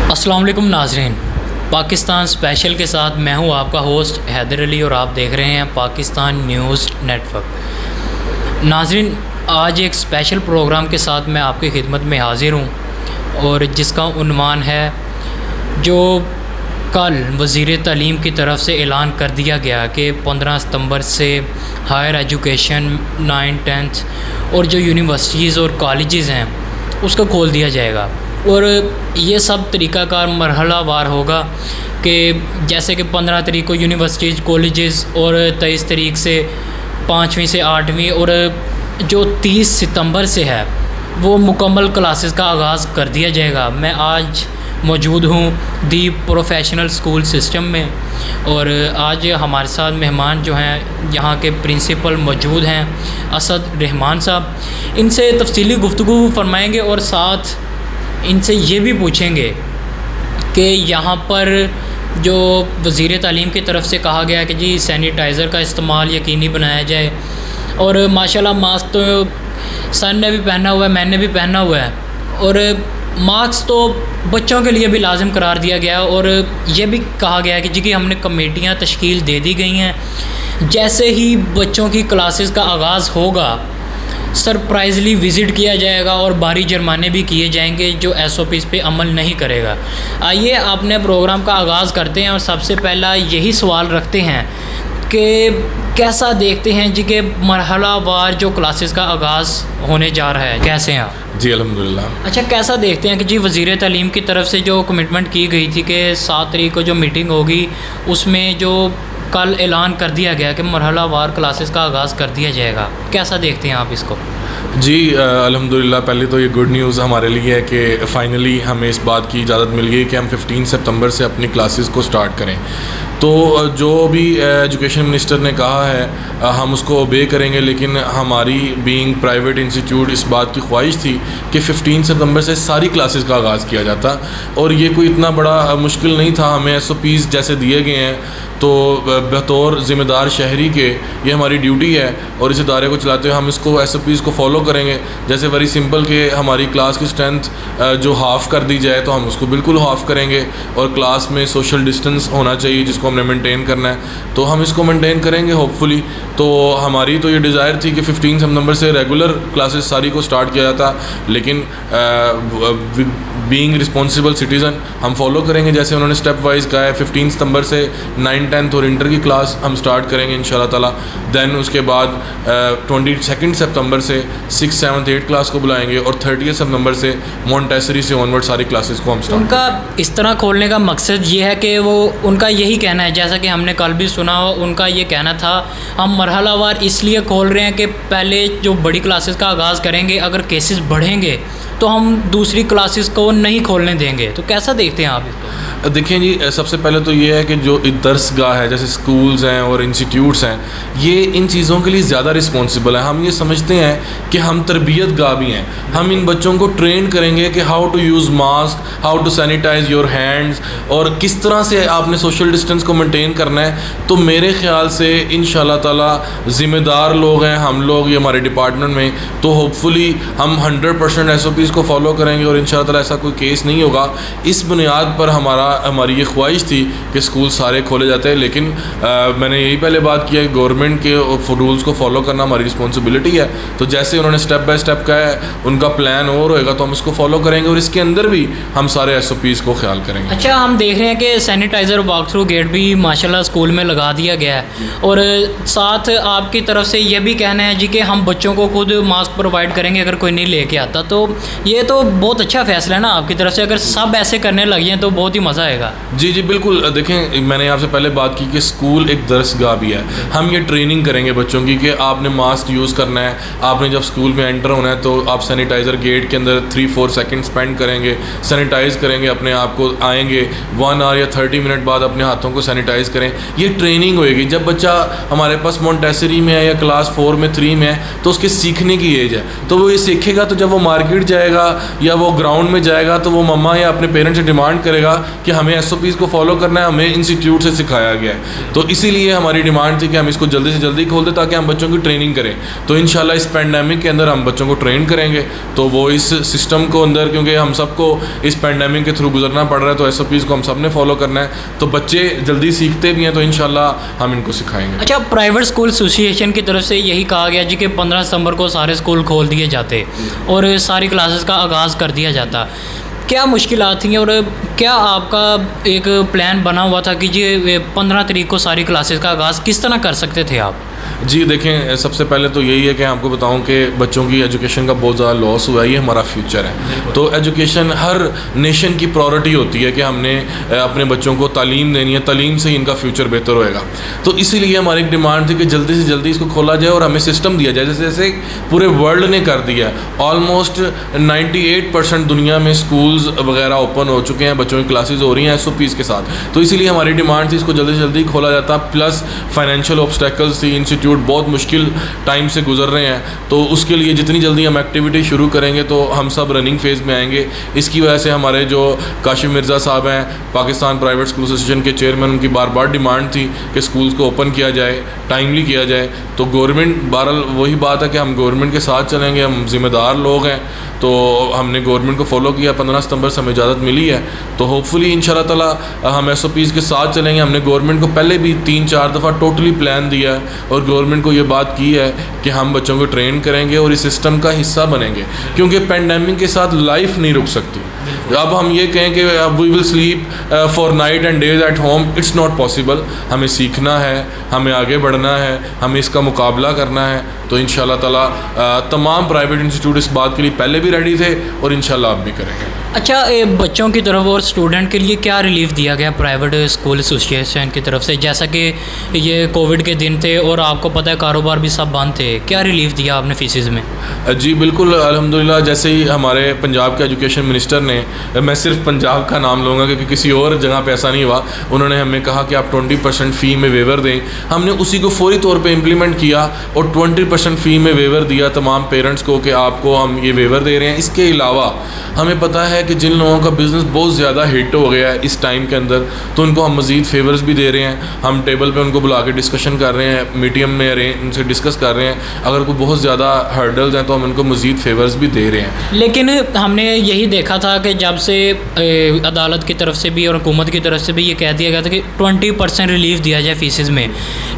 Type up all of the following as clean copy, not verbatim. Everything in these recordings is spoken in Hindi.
अस्सलाम वालेकुम नाज़रीन, पाकिस्तान स्पेशल के साथ मैं हूं आपका होस्ट हैदर अली और आप देख रहे हैं पाकिस्तान न्यूज़ नेटवर्क। नाज़रीन, आज एक स्पेशल प्रोग्राम के साथ मैं आपकी खिदमत में हाज़िर हूं और जिसका उन्वान है जो कल वज़ीर तालीम की तरफ से ऐलान कर दिया गया कि 15 सितंबर से हायर एजुकेशन 9, 10th और जो यूनिवर्सिटीज़ और कॉलेजेस हैं उसको खोल दिया जाएगा। और ये सब तरीक़ाकार मरहलावार होगा कि जैसे कि 15 तारीख को यूनिवर्सिटीज़ कॉलेजेस और 23 तारीख से 5वीं से 8वीं और जो 30 सितंबर से है वो मुकम्मल क्लासेस का आगाज़ कर दिया जाएगा। मैं आज मौजूद हूँ दी प्रोफेशनल स्कूल सिस्टम में और आज हमारे साथ मेहमान जो हैं यहाँ के प्रिंसिपल मौजूद हैं असद रहमान साहब। इनसे तफसीली गुफ्तगू फरमाएंगे और साथ इनसे ये भी पूछेंगे कि यहाँ पर जो वज़ीर तालीम की तरफ से कहा गया कि जी सैनिटाइज़र का इस्तेमाल यकीनी बनाया जाए और माशाल्लाह मास्क तो सन ने भी पहना हुआ है, मैंने भी पहना हुआ है और मास्क तो बच्चों के लिए भी लाजिम करार दिया गया और ये भी कहा गया कि जी कि हमने कमेटियाँ तश्कील दे दी गई हैं। जैसे ही बच्चों की क्लासेस का आगाज़ होगा सरप्राइज़ली विज़िट किया जाएगा और भारी जुर्माने भी किए जाएंगे जो SOPs पे अमल नहीं करेगा। आइए आपने प्रोग्राम का आगाज़ करते हैं और सबसे पहला यही सवाल रखते हैं कि कैसा देखते हैं जी कि मरहलावार जो क्लासेस का आगाज़ होने जा रहा है, कैसे हैं आप? जी अल्हम्दुलिल्लाह। अच्छा, कैसा देखते हैं कि जी वज़ीर तालीम की तरफ से जो कमिटमेंट की गई थी कि 7 तारीख को जो मीटिंग होगी उसमें जो कल ऐलान कर दिया गया कि मरहलावार क्लासेस का आगाज़ कर दिया जाएगा, कैसा देखते हैं आप इसको? जी अल्हम्दुलिल्लाह, पहले तो ये गुड न्यूज़ हमारे लिए है कि फ़ाइनली हमें इस बात की इजाज़त मिल गई कि हम 15 सितंबर से अपनी क्लासेस को स्टार्ट करें। तो जो भी एजुकेशन मिनिस्टर ने कहा है हम उसको ओबे करेंगे, लेकिन हमारी बीइंग प्राइवेट इंस्टीट्यूट इस बात की ख्वाहिश थी कि 15 सितंबर से सारी क्लासेस का आगाज़ किया जाता और ये कोई इतना बड़ा मुश्किल नहीं था। हमें SOPs जैसे दिए गए हैं तो बतौर ज़िम्मेदार शहरी के ये हमारी ड्यूटी है और इस इदारे को चलाते हुए हम इसको SOPs को फॉलो करेंगे। जैसे वेरी सिंपल कि हमारी क्लास की स्ट्रेंथ जो हाफ़ कर दी जाए तो हम उसको बिल्कुल हाफ़ करेंगे और क्लास में सोशल डिस्टेंस होना चाहिए जिसको हमने मेंटेन करना है, तो हम इसको मेंटेन करेंगे होपफुली। तो हमारी तो ये डिज़ायर थी कि 15 सितंबर से रेगुलर क्लासेस सारी को स्टार्ट किया जाता, लेकिन बीइंग रिस्पॉन्सिबल सिटीज़न हम फॉलो करेंगे जैसे उन्होंने स्टेप वाइज कहा है। 15 सितंबर से 9, 10th और इंटर की क्लास हम स्टार्ट करेंगे इंशाल्लाह ताला। दैन उसके बाद 22 सितंबर से 6, 7, 8 क्लास को बुलाएंगे और 30 सितंबर से मोंटेसरी से ऑनवर्ड सारी क्लासेस को हम स्टार्ट। उनका इस तरह खोलने का मकसद ये है कि वो उनका यही कहना है, जैसा कि हमने कल भी सुना, उनका ये कहना था हम मरहलावार इसलिए खोल रहे हैं कि पहले जो बड़ी क्लासेस का आगाज़ करेंगे, अगर केसेस बढ़ेंगे तो हम दूसरी क्लासेस को नहीं खोलने देंगे। तो कैसा देखते हैं आप इसको? देखिए जी, सबसे पहले तो ये है कि जो दरसगाह है जैसे स्कूल्स हैं और इंस्टीट्यूट्स हैं, ये इन चीज़ों के लिए ज़्यादा रिस्पॉन्सिबल है। हम ये समझते हैं कि हम तरबियत गाह भी हैं, हम इन बच्चों को ट्रेन करेंगे कि how to use mask, how to sanitise your hands और किस तरह से आपने सोशल डिस्टेंस को मेंटेन करना है। तो मेरे ख़्याल से इंशाल्लाह ताला ज़िम्मेदार लोग हैं हम लोग ये हमारे डिपार्टमेंट में, तो होपफुली हम 100% SOPs को फॉलो करेंगे और इंशाल्लाह ताला ऐसा कोई केस नहीं होगा। इस बुनियाद पर हमारी ये ख्वाहिश थी कि स्कूल सारे खोले जाते हैं, लेकिन मैंने यही पहले बात की है गवर्नमेंट के रूल्स को फॉलो करना हमारी रिस्पॉन्सिबिलिटी है। तो जैसे उन्होंने स्टेप बाय स्टेप कहा है उनका प्लान और होएगा तो हम इसको फॉलो करेंगे और इसके अंदर भी हम सारे SOPs को ख्याल करेंगे। अच्छा, हम देख रहे हैं कि सैनिटाइज़र वॉक थ्रू गेट भी माशाल्लाह स्कूल में लगा दिया गया है और साथ आपकी तरफ से ये भी कहना है जी कि हम बच्चों को खुद मास्क प्रोवाइड करेंगे अगर कोई नहीं लेके आता। तो ये तो बहुत अच्छा फैसला है ना आपकी तरफ से, अगर सब ऐसे करने लग जाएँ तो बहुत ही मज़ा आएगा। जी जी बिल्कुल। देखें, मैंने आपसे पहले बात की कि स्कूल एक दरसगाह भी है। हम ये ट्रेनिंग करेंगे बच्चों की कि आपने मास्क यूज़ करना है, आपने जब स्कूल में एंटर होना है तो आप सैनिटाइज़र गेट के अंदर 3-4 सेकंड स्पेंड करेंगे, सैनिटाइज़ करेंगे अपने आप को, आएंगे 1 आवर या 30 मिनट बाद अपने हाथों को सैनिटाइज़ करें। ये ट्रेनिंग होएगी। जब बच्चा हमारे पास मोंटेसरी में है या क्लास 4 में 3 में है तो उसके सीखने की एज है, तो वो ये सीखेगा। तो जब वो मार्केट जाएगा रहेगा या वो ग्राउंड में जाएगा तो वो मम्मा या अपने पेरेंट्स से डिमांड करेगा कि हमें SOPs को फॉलो करना है, हमें इंस्टीट्यूट से सिखाया गया है। तो इसीलिए हमारी डिमांड थी कि हम इसको जल्दी से जल्दी खोल दें ताकि हम बच्चों की ट्रेनिंग करें। तो इंशाल्लाह इस पैंडेमिक के अंदर हम बच्चों को ट्रेन करेंगे, तो वो इस सिस्टम को अंदर, क्योंकि हम सबको इस पैंडेमिक के थ्रू गुजरना पड़ रहा है, तो SOPs को हम सब ने फॉलो करना है, तो बच्चे जल्दी सीखते भी हैं, तो इंशाल्लाह हम इनको सिखाएंगे। अच्छा, प्राइवेट स्कूल एसोसिएशन की तरफ से यही कहा गया जी कि 15 सितंबर को सारे स्कूल खोल दिए जाते और सारी क्लासेस का आगाज़ कर दिया जाता। क्या मुश्किलात थी और क्या आपका एक प्लान बना हुआ था कि जी 15 तारीख को सारी क्लासेस का आगाज़ किस तरह कर सकते थे आप? जी देखें, सबसे पहले तो यही है कि आपको बताऊं कि बच्चों की एजुकेशन का बहुत ज़्यादा लॉस हुआ है, ये हमारा फ्यूचर है। तो एजुकेशन हर नेशन की प्रायोरिटी होती है कि हमने अपने बच्चों को तालीम देनी है, तालीम से ही इनका फ्यूचर बेहतर होएगा। तो इसीलिए हमारी एक डिमांड थी कि जल्दी से जल्दी इसको खोला जाए और हमें सिस्टम दिया जाए, जैसे जैसे पूरे वर्ल्ड ने कर दिया। ऑलमोस्ट 98% दुनिया में स्कूल्स वगैरह ओपन हो चुके हैं, बच्चों की क्लासेस हो रही हैं SOPs के साथ। तो इसीलिए हमारी डिमांड थी इसको जल्दी से जल्दी खोला जाता। प्लस फाइनेंशियल ऑब्स्टेकल्स थी, इंस्टीट्यूट बहुत मुश्किल टाइम से गुजर रहे हैं, तो उसके लिए जितनी जल्दी हम एक्टिविटी शुरू करेंगे तो हम सब रनिंग फेज़ में आएंगे। इसकी वजह से हमारे जो काशिफ मिर्ज़ा साहब हैं, पाकिस्तान प्राइवेट स्कूल एसोसिएशन के चेयरमैन, उनकी बार बार डिमांड थी कि स्कूल्स को ओपन किया जाए, टाइमली किया जाए। तो गवर्नमेंट, बहरहाल वही बात है कि हम गवर्नमेंट के साथ चलेंगे, हम ज़िम्मेदार लोग हैं, तो हमने गवर्नमेंट को फॉलो किया। 15 सितंबर से हमें इजाज़त मिली है, तो होपफुली इंशाल्लाह ताला हम SOPs के साथ चलेंगे। हमने गवर्नमेंट को पहले भी 3-4 दफ़ा टोटली प्लान दिया है और गवर्नमेंट को ये बात की है कि हम बच्चों को ट्रेन करेंगे और इस सिस्टम का हिस्सा बनेंगे, क्योंकि पेंडेमिक के साथ लाइफ नहीं रुक सकती। अब हम ये कहें कि we will sleep for night and days at home, it's not possible. हमें सीखना है, हमें आगे बढ़ना है, हमें इसका मुकाबला करना है। तो इंशाल्लाह ताला तमाम प्राइवेट इंस्टीट्यूट इस बात के लिए पहले भी रेडी थे और इंशाल्लाह अब भी करेंगे। अच्छा, बच्चों की तरफ और स्टूडेंट के लिए क्या रिलीफ दिया गया प्राइवेट स्कूल एसोसिएशन की तरफ से? जैसा कि ये कोविड के दिन थे और आपको पता है कारोबार भी सब बंद थे, क्या रिलीफ दिया आपने फीसिस में? जी बिल्कुल, अल्हम्दुलिल्लाह। जैसे ही हमारे पंजाब के एजुकेशन मिनिस्टर ने, मैं सिर्फ पंजाब का नाम लूँगा क्योंकि किसी और जगह पे ऐसा नहीं हुआ, उन्होंने हमें कहा कि आप 20% फ़ी में वेवर दें। हमने उसी को फौरी तौर पे इम्प्लीमेंट किया और 20% फ़ी में वेवर दिया तमाम पेरेंट्स को कि आपको हम ये वेवर दे रहे हैं। इसके अलावा हमें पता है कि जिन लोगों का बिज़नेस बहुत ज़्यादा हिट हो गया है इस टाइम के अंदर, तो उनको हम मज़ीद फेवर्स भी दे रहे हैं। हम टेबल पे उनको बुला के डिस्कशन कर रहे हैं, मीडियम में उनसे डिस्कस कर रहे हैं। अगर कोई बहुत ज़्यादा हर्डल्स हैं तो हम उनको मज़ीद फेवर्स भी दे रहे हैं। लेकिन हमने यही देखा था कि जब से अदालत की तरफ से भी और हुकूमत की तरफ से भी ये कह दिया गया था कि 20% रिलीफ दिया जाए फीसिस में,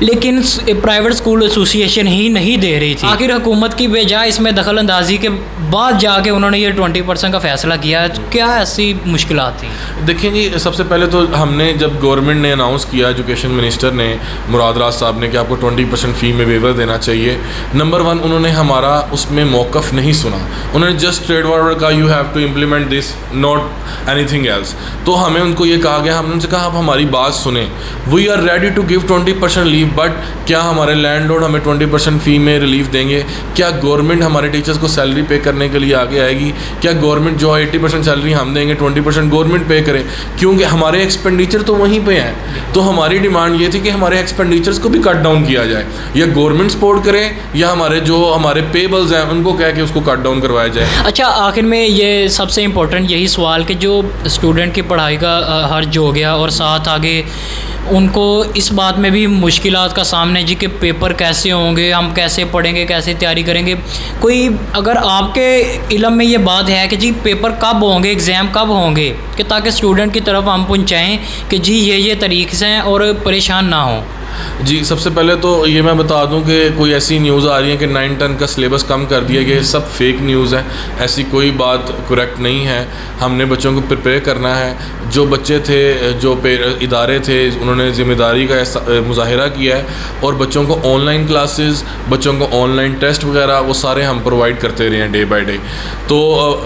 लेकिन प्राइवेट स्कूल एसोसिएशन ही नहीं दे रही थी। आखिर हुकूमत की बजाय इसमें दखल अंदाजी के बाद जाके उन्होंने ये 20% का फैसला किया। तो क्या ऐसी मुश्किलात थी? देखिए जी, सबसे पहले तो हमने जब गवर्नमेंट ने अनाउंस किया, एजुकेशन मिनिस्टर ने, मुराद राज साहब ने, कि आपको 20% फ़ी में वेवर देना चाहिए, नंबर 1 उन्होंने हमारा उसमें मौक़िफ़ नहीं सुना। उन्होंने जस्ट स्ट्रेट फॉरवर्ड कहा you have to implement this, not anything else. तो हमें उनको ये कहा गया, हमने उनसे कहा आप हमारी बात सुने, we are ready to give 20% relief, but क्या हमारे लैंडलॉर्ड हमें 20% फ़ी में रिलीफ देंगे? क्या गवर्नमेंट हमारे टीचर्स को सैलरी पे करने के लिए आगे आएगी? क्या गवर्नमेंट जो 80% सैलरी हम देंगे 20% गवर्नमेंट पे करे? क्योंकि हमारे एक्सपेंडिचर तो वहीं पे हैं। तो हमारी डिमांड ये थी कि हमारे एक्सपेंडिचर्स को भी कट डाउन किया जाए, या गवर्नमेंट सपोर्ट करे या हमारे पेबल्स हैं उनको कह के उसको कट डाउन करवाया जाए। अच्छा, आखिर में ये सबसे इम्पोर्टेंट यही सवाल कि जो स्टूडेंट की पढ़ाई का हर्ज हो गया और साथ आगे उनको इस बात में भी मुश्किलात का सामने जी कि पेपर कैसे होंगे, हम कैसे पढ़ेंगे, कैसे तैयारी करेंगे। कोई अगर आपके इल्म में ये बात है कि जी पेपर कब होंगे, एग्ज़ाम कब होंगे, कि ताकि स्टूडेंट की तरफ हम पहुँचाएँ कि जी ये तरीक़े हैं और परेशान ना हों? जी, सबसे पहले तो ये मैं बता दूं कि कोई ऐसी न्यूज़ आ रही है कि 9 टर्म का सिलेबस कम कर दिया गया, सब फेक न्यूज़ है। ऐसी कोई बात करेक्ट नहीं है। हमने बच्चों को प्रिपेयर करना है। जो बच्चे थे, जो इदारे थे, उन्होंने ज़िम्मेदारी का मुजाहिरा किया है और बच्चों को ऑनलाइन क्लासेस, बच्चों को ऑनलाइन टेस्ट वगैरह वो सारे हम प्रोवाइड करते रहे हैं डे बाय डे। तो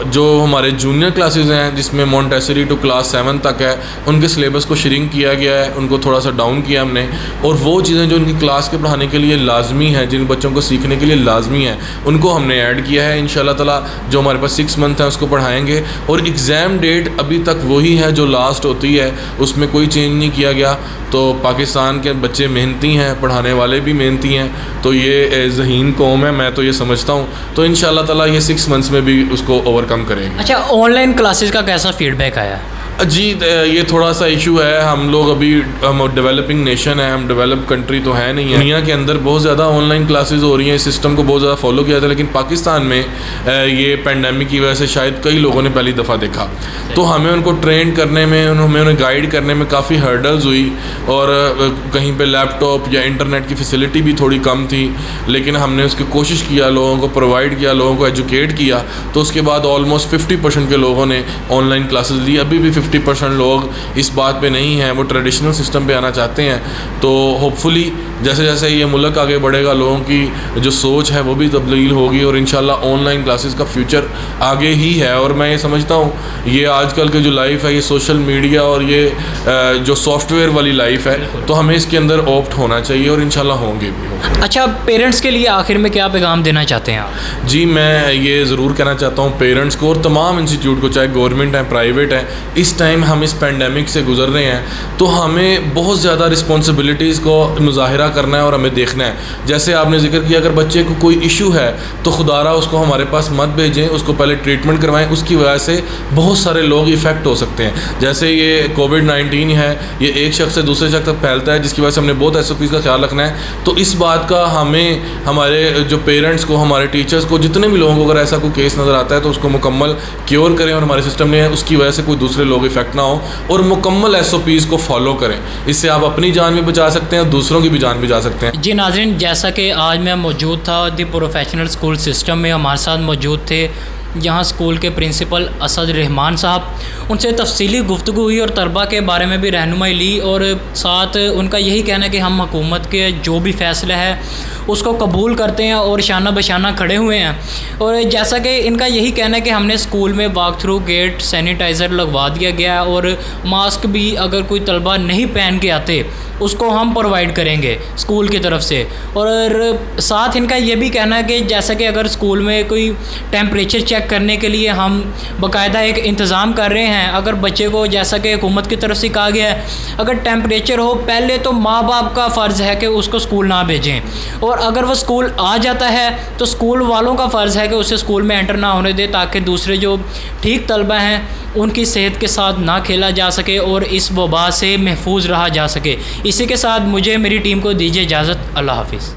जो हमारे जूनियर क्लासेस हैं जिसमें मॉन्टेसरी टू क्लास 7 तक है, उनके सिलेबस को श्रिंक किया गया है, उनको थोड़ा सा डाउन किया हमने। और वो चीज़ें जो उनकी क्लास के पढ़ाने के लिए लाजमी है, जिन बच्चों को सीखने के लिए लाजमी है, उनको हमने ऐड किया है। इंशाल्लाह ताला जो हमारे पास 6 मंथ है उसको पढ़ाएंगे, और एग्ज़ाम डेट अभी तक वही है जो लास्ट होती है, उसमें कोई चेंज नहीं किया गया। तो पाकिस्तान के बच्चे मेहनती हैं, पढ़ाने वाले भी मेहनती हैं, तो ये ज़हीन कौम है, मैं तो ये समझता हूँ। तो इंशाल्लाह ताला ये 6 मंथ्स में भी उसको ओवरकम करेंगे। अच्छा, ऑनलाइन क्लासेस का कैसा फीडबैक आया? जी, ये थोड़ा सा इशू है। हम लोग अभी हम डेवलपिंग नेशन है, हम डेवलप कंट्री तो है नहीं है। दुनिया के अंदर बहुत ज़्यादा ऑनलाइन क्लासेस हो रही हैं, इस सिस्टम को बहुत ज़्यादा फॉलो किया जाता है, लेकिन पाकिस्तान में ये पेंडेमिक की वजह से शायद कई लोगों ने पहली दफ़ा देखा, तो हमें उनको ट्रेन करने में, हमें उन्हें गाइड करने में काफ़ी हर्डल्स हुई, और कहीं पे लैपटॉप या इंटरनेट की फैसिलिटी भी थोड़ी कम थी, लेकिन हमने उसकी कोशिश किया, लोगों को प्रोवाइड किया, लोगों को एजुकेट किया, तो उसके बाद ऑलमोस्ट 50% के लोगों ने ऑनलाइन क्लासेस ली। अभी भी 50% लोग इस बात पे नहीं हैं, वो ट्रेडिशनल सिस्टम पे आना चाहते हैं। तो होपफुली जैसे जैसे ये मुल्क आगे बढ़ेगा, लोगों की जो सोच है वो भी तब्दील होगी, और इंशाल्लाह ऑनलाइन क्लासेस का फ्यूचर आगे ही है। और मैं ये समझता हूँ ये आजकल के जो लाइफ है, ये सोशल मीडिया और ये जो सॉफ्टवेयर वाली लाइफ है, तो हमें इसके अंदर ऑप्ट होना चाहिए, और इंशाल्लाह होंगे भी। अच्छा, पेरेंट्स के लिए आखिर में क्या पैगाम देना चाहते हैं आप? जी, मैं ये ज़रूर कहना चाहता हूँ पेरेंट्स को और तमाम इंस्टीट्यूट को, चाहे गवर्नमेंट है, प्राइवेट है, इस टाइम हम इस पेंडेमिक से गुजर रहे हैं, तो हमें बहुत ज़्यादा रिस्पॉन्सिबिलिटीज़ को मुजाहिरा करना है और हमें देखना है। जैसे आपने जिक्र किया, अगर बच्चे को कोई इशू है तो खुदारा उसको हमारे पास मत भेजें, उसको पहले ट्रीटमेंट करवाएं। उसकी वजह से बहुत सारे लोग इफ़ेक्ट हो सकते हैं। जैसे ये कोविड-19 है, ये एक शख्स से दूसरे शख्स तक फैलता है, जिसकी वजह से हमने बहुत SOPs का ख्याल रखना है। तो इस बात का हमें, हमारे जो पेरेंट्स को, हमारे टीचर्स को, जितने भी लोगों को अगर ऐसा कोई केस नज़र आता है तो उसको मुकम्मल क्योर करें, और हमारे सिस्टम में उसकी वजह से कोई दूसरे लोग इफ़ेक्ट ना हो, और मुकम्मल SOPs को फॉलो करें। इससे आप अपनी जान भी बचा सकते हैं और दूसरों की भी जान बचा सकते हैं। जी नाज़रीन, जैसा कि आज मैं मौजूद था दी प्रोफेशनल स्कूल सिस्टम में, हमारे साथ मौजूद थे यहाँ स्कूल के प्रिंसिपल असद रहमान साहब। उनसे तफसीली गुफ्तगू हुई और तलबा के बारे में भी रहनुमाई ली, और साथ उनका यही कहना है कि हम हुकूमत के जो भी फ़ैसला है उसको कबूल करते हैं और शाना बशाना खड़े हुए हैं। और जैसा कि इनका यही कहना है कि हमने स्कूल में वॉक थ्रू गेट सैनिटाइज़र लगवा दिया गया है, और मास्क भी अगर कोई तलबा नहीं पहन के आते उसको हम प्रोवाइड करेंगे स्कूल की तरफ से। और साथ इनका ये भी कहना है कि जैसा कि अगर स्कूल में कोई टेम्परेचर चेक करने के लिए हम बाकायदा एक इंतज़ाम कर रहे हैं, अगर बच्चे को जैसा कि हुकूमत की तरफ से कहा गया है अगर टेम्परेचर हो, पहले तो माँ बाप का फ़र्ज़ है कि उसको स्कूल ना भेजें, और अगर वो स्कूल आ जाता है तो स्कूल वालों का फ़र्ज़ है कि उसे स्कूल में एंटर ना होने दे, ताकि दूसरे जो ठीक तलबा हैं उनकी सेहत के साथ ना खेला जा सके और इस वबा से महफूज रहा जा सके। इसी के साथ मुझे, मेरी टीम को दीजिए इजाज़त। अल्लाह हाफ़िज़।